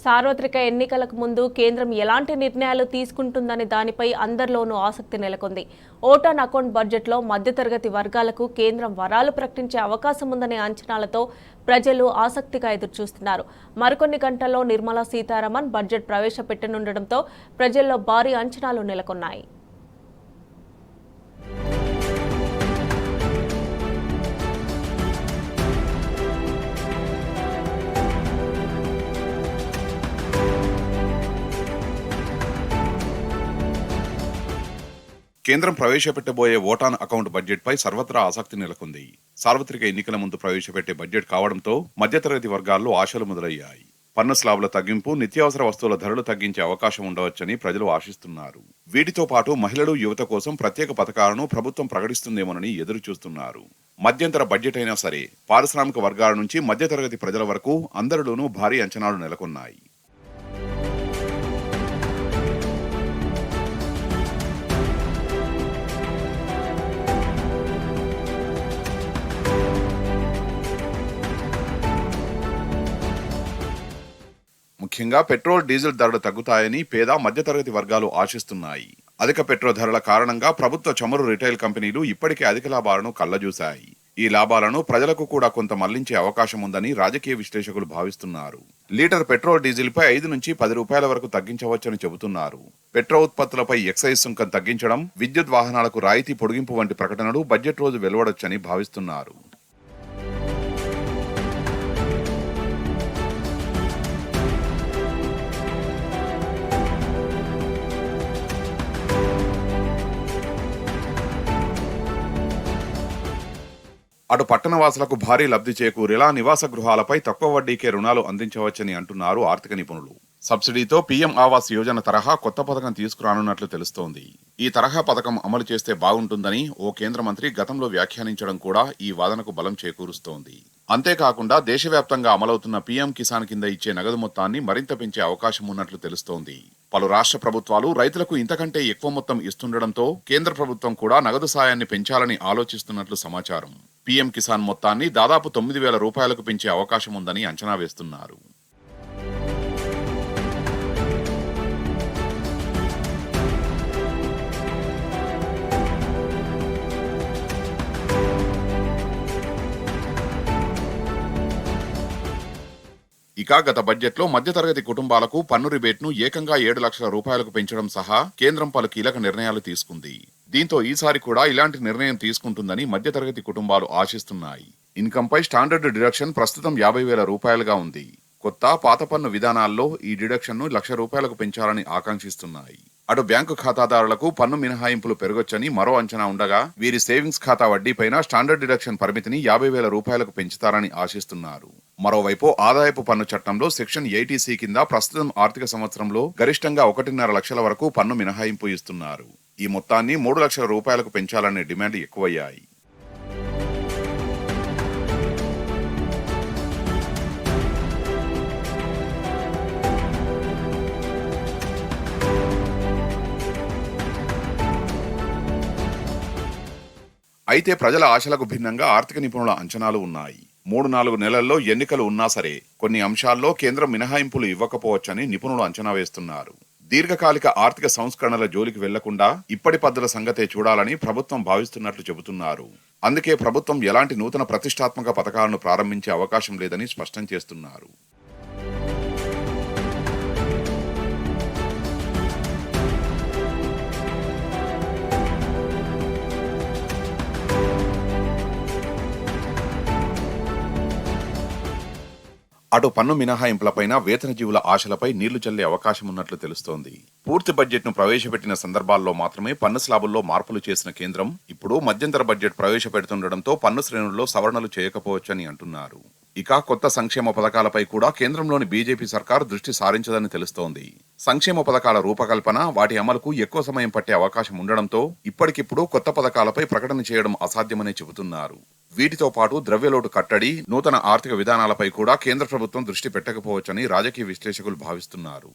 సార్వత్రిక ఎన్నికలకు ముందు కేంద్రం ఎలాంటి నిర్ణయాలు తీసుకుంటుందనే దానిపై అందరిలోనూ ఆసక్తి నెలకొంది. ఓట్ ఆన్ అకౌంట్ బడ్జెట్లో మధ్యతరగతి వర్గాలకు కేంద్రం వరాలు ప్రకటించే అవకాశం ఉందనే అంచనాలతో ప్రజలు ఆసక్తిగా ఎదురుచూస్తున్నారు. మరికొన్ని గంటల్లో నిర్మలా సీతారామన్ బడ్జెట్ ప్రవేశపెట్టనుండటంతో ప్రజల్లో భారీ అంచనాలు నెలకొన్నాయి. కేంద్రం ప్రవేశపెట్టబోయే ఓట్ ఆన్ అకౌంట్ బడ్జెట్ పై సర్వత్రా ఆసక్తి నెలకొంది. సార్వత్రిక ఎన్నికల ముందు ప్రవేశపెట్టే బడ్జెట్ కావడంతో మధ్యతరగతి వర్గాల్లో ఆశలు మొదలయ్యాయి. పన్ను స్లాబుల తగ్గింపు, నిత్యావసర వస్తువుల ధరలు తగ్గించే అవకాశం ఉండవచ్చని ప్రజలు ఆశిస్తున్నారు. వీటితో పాటు మహిళలు, యువత కోసం ప్రత్యేక పథకాలను ప్రభుత్వం ప్రకటిస్తుందేమోనని ఎదురు చూస్తున్నారు. మధ్యంతర బడ్జెట్ అయినా సరే పారిశ్రామిక వర్గాల నుంచి మధ్యతరగతి ప్రజల వరకు అందరిలోనూ భారీ అంచనాలు నెలకొన్నాయి. ముఖ్యంగా పెట్రోల్, డీజిల్ ధరలు తగ్గుతాయని పేద మధ్యతరగతి వర్గాలు ఆశిస్తున్నాయి. అధిక పెట్రోల్ ధరల కారణంగా ప్రభుత్వ చమురు రిటైల్ కంపెనీలు ఇప్పటికే అధిక లాభాలను కళ్లజూశాయి. ఈ లాభాలను ప్రజలకు కూడా కొంత మళ్లించే అవకాశం ఉందని రాజకీయ విశ్లేషకులు భావిస్తున్నారు. లీటర్ పెట్రోల్, డీజిల్ పై 5 నుంచి 10 రూపాయల వరకు తగ్గించవచ్చని చెబుతున్నారు. పెట్రోల్ ఉత్పత్తులపై ఎక్సైజ్ సుంకం తగ్గించడం, విద్యుత్ వాహనాలకు రాయితీ పొడిగింపు వంటి ప్రకటనలు బడ్జెట్ రోజు వెలువడొచ్చని భావిస్తున్నారు. అటు పట్టణవాసులకు భారీ లబ్ధి చేకూరేలా నివాస గృహాలపై తక్కువ వడ్డీకే రుణాలు అందించవచ్చని అంటున్నారు ఆర్థిక నిపుణులు. సబ్సిడీతో పీఎం ఆవాస్ యోజన తరహా కొత్త పథకం తీసుకురానున్నట్లు తెలుస్తోంది. ఈ తరహా పథకం అమలు చేస్తే బాగుంటుందని ఓ కేంద్ర మంత్రి గతంలో వ్యాఖ్యానించడం కూడా ఈ వాదనకు బలం చేకూరుస్తోంది. అంతేకాకుండా దేశవ్యాప్తంగా అమలవుతున్న పీఎం కిసాన్ కింద ఇచ్చే నగదు మొత్తాన్ని మరింత పెంచే అవకాశం ఉన్నట్లు తెలుస్తోంది. పలు రాష్ట్ర ప్రభుత్వాలు రైతులకు ఇంతకంటే ఎక్కువ మొత్తం ఇస్తుండటంతో కేంద్ర ప్రభుత్వం కూడా నగదు సాయాన్ని పెంచాలని ఆలోచిస్తున్నట్లు సమాచారం. పీఎం కిసాన్ మొత్తాన్ని దాదాపు 9,000 రూపాయలకు పెంచే అవకాశం ఉందని అంచనా వేస్తున్నారు. ఇక గత బడ్జెట్లో మధ్యతరగతి కుటుంబాలకు పన్ను రిబేట్ను ఏకంగా 7 లక్షల రూపాయలకు పెంచడం సహా కేంద్రం పలు కీలక నిర్ణయాలు తీసుకుంది. దీంతో ఈసారి కూడా ఇలాంటి నిర్ణయం తీసుకుంటుందని మధ్యతరగతి కుటుంబాలు ఆశిస్తున్నాయి. ఇన్కంపై స్టాండర్డ్ డిడక్షన్ ప్రస్తుతం 50,000 రూపాయలుగా ఉంది. కొత్త, పాత పన్ను విధానాల్లో ఈ డిడక్షన్ను 1,00,000 రూపాయలకు పెంచాలని ఆకాంక్షిస్తున్నాయి. అటు బ్యాంకు ఖాతాదారులకు పన్ను మినహాయింపులు పెరగొచ్చని మరో అంచనా ఉండగా, వీరి సేవింగ్స్ ఖాతా వడ్డీపైన స్టాండర్డ్ డిడక్షన్ పరిమితిని 50,000 రూపాయలకు పెంచుతారని ఆశిస్తున్నారు. మరోవైపు ఆదాయపు పన్ను చట్టంలో సెక్షన్ 80C కింద ప్రస్తుతం ఆర్థిక సంవత్సరంలో గరిష్టంగా 1.5 లక్షల వరకు పన్ను మినహాయింపు ఇస్తున్నారు. ఈ మొత్తాన్ని 3 లక్షల రూపాయలకు పెంచాలనే డిమాండ్ ఎక్కువయ్యాయి. అయితే ప్రజల ఆశలకు భిన్నంగా ఆర్థిక నిపుణుల అంచనాలు ఉన్నాయి. 3-4 నెలల్లో ఎన్నికలు ఉన్నా సరే కొన్ని అంశాల్లో కేంద్రం మినహాయింపులు ఇవ్వకపోవచ్చని నిపుణులు అంచనా వేస్తున్నారు. దీర్ఘకాలిక ఆర్థిక సంస్కరణల జోలికి వెళ్లకుండా ఇప్పటి పద్ధతుల సంగతే చూడాలని ప్రభుత్వం భావిస్తున్నట్లు చెబుతున్నారు. అందుకే ప్రభుత్వం ఎలాంటి నూతన ప్రతిష్టాత్మక పథకాలను ప్రారంభించే అవకాశం లేదని స్పష్టం చేస్తున్నారు. అటు పన్ను మినహాయింపులపైన వేతన జీవుల ఆశలపై నీళ్లు చల్లే అవకాశం ఉన్నట్లు తెలుస్తోంది. పూర్తి బడ్జెట్ ను ప్రవేశపెట్టిన సందర్భాల్లో మాత్రమే పన్ను స్లాబుల్లో మార్పులు చేసిన కేంద్రం ఇప్పుడు మధ్యంతర బడ్జెట్ ప్రవేశపెడుతుండటంతో పన్ను శ్రేణుల్లో సవరణలు చేయకపోవచ్చని అంటున్నారు. ఇక కొత్త సంక్షేమ పథకాలపై కూడా కేంద్రంలోని బీజేపీ సర్కారు దృష్టి సారించదని తెలుస్తోంది. సంక్షేమ పథకాల రూపకల్పన, వాటి అమలుకు ఎక్కువ సమయం పట్టే అవకాశం ఉండడంతో ఇప్పటికిప్పుడు కొత్త పథకాలపై ప్రకటన చేయడం అసాధ్యమని చెబుతున్నారు. వీటితో పాటు ద్రవ్యలోటు కట్టడి, నూతన ఆర్థిక విధానాలపై కూడా కేంద్ర ప్రభుత్వం దృష్టి పెట్టకపోవచ్చని రాజకీయ విశ్లేషకులు భావిస్తున్నారు.